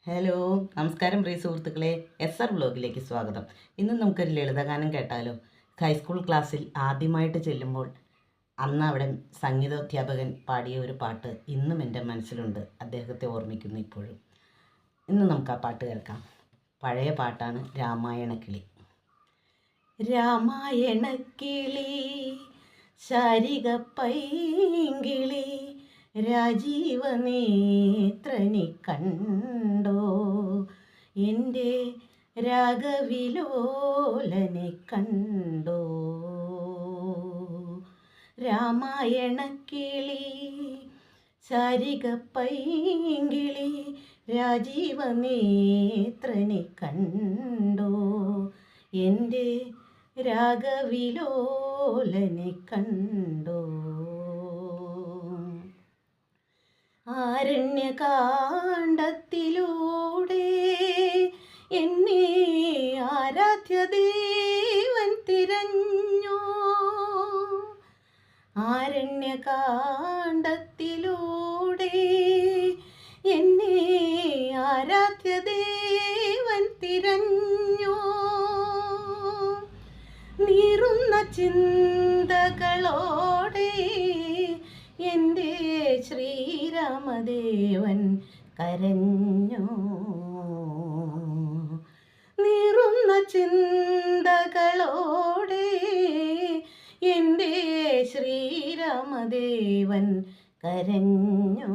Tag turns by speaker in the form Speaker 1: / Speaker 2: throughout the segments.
Speaker 1: Hello, നമസ്കാരം പ്രിയ സുഹൃത്തുക്കളെ. SR വ്ലോഗിലേക്ക് സ്വാഗതം. ഇന്ന് നമുക്കൊരു ലളിതഗാനം കേട്ടാലോ. ഹൈസ്കൂൾ ക്ലാസ്സിൽ ആദ്യമായിട്ട് ചെല്ലുമ്പോൾ അന്ന് അവിടെ സംഗീതാധ്യാപകൻ പാടിയ ഒരു പാട്ട് ഇന്നും എൻ്റെ മനസ്സിലുണ്ട്. അദ്ദേഹത്തെ ഓർമ്മിക്കുന്നു ഇപ്പോഴും. ഇന്ന് നമുക്ക് ആ പാട്ട് കേൾക്കാം. പഴയ പാട്ടാണ്, രാമായണക്കിളി. രാമായണക്കിളി ശാരിക പൈങ്കിളി രാജീവനേത്രനെ കണ്ടോ, എൻ്റെ രാഗവിലോലനെ കണ്ടോ. രാമായണക്കിളി ശാരിക പൈങ്കിളി രാജീവനേത്രനെ കണ്ടോ, എൻ്റെ രാഗവിലോലനെ കണ്ടോ. ആരണ്യകാണ്ഡത്തിലൂടെ എന്നെ ആരാധ്യദേവൻ തിരഞ്ഞു. ആരണ്യകാണ്ഡത്തിലൂടെ എന്നെ ആരാധ്യദേവൻ തിരഞ്ഞു. നീറുന്ന ചിന്തകളോടെ എൻ്റെ ശ്രീരാമദേവൻ കരഞ്ഞു. നീറുന്ന ചിന്തകളോടെ എൻ്റെ ശ്രീരാമദേവൻ കരഞ്ഞു.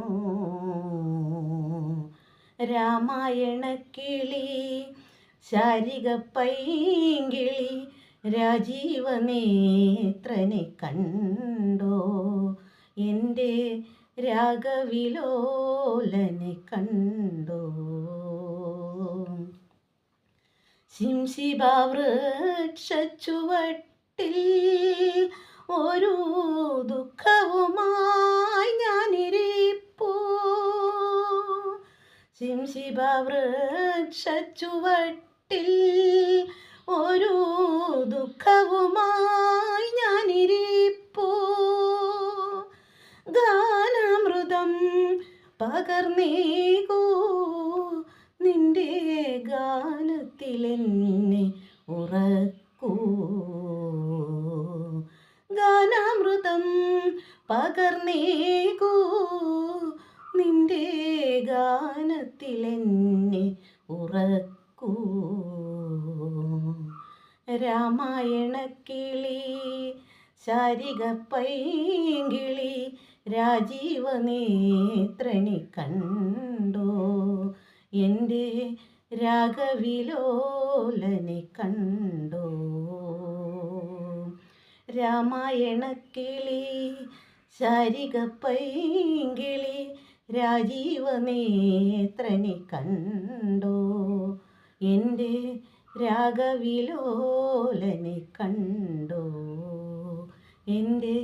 Speaker 1: രാമായണക്കിളി ശാരിക പൈങ്കിളി രാജീവനേത്രനെ കണ്ടോ, എൻ്റെ രാഗവിലോലനെ കണ്ടോ. ശിംശിബാവൃക്ഷച്ചുവട്ടിൽ ഒരു ദുഃഖവുമായി ഞാനിരിപ്പൂ. ശിംശിബാവൃക്ഷച്ചുവട്ടിൽ ഒരു ദുഃഖവുമായി ഞാനിരിപ്പൂ. ഗാനാമൃതം പകർന്നേകൂ, നിന്റെ ഗാനത്തിലെന്നെ ഉറക്കൂ. ഗാനാമൃതം പകർന്നേകൂ, നിന്റെ ഗാനത്തിലെന്നെ ഉറക്കൂ. രാമായണക്കിളി ശാരിക പൈങ്കിളി രാജീവനേത്രനെ കണ്ടോ, എൻ്റെ രാഗവിലോലനെ കണ്ടോ. രാമായണക്കിളി ശാരിക പൈങ്കിളി രാജീവനേത്രനെ കണ്ടോ, എൻ്റെ രാഗവിലോലനെ കണ്ടോ, എൻ്റെ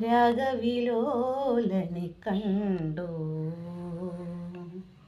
Speaker 1: രാഗവിലോലനെ കണ്ടോ.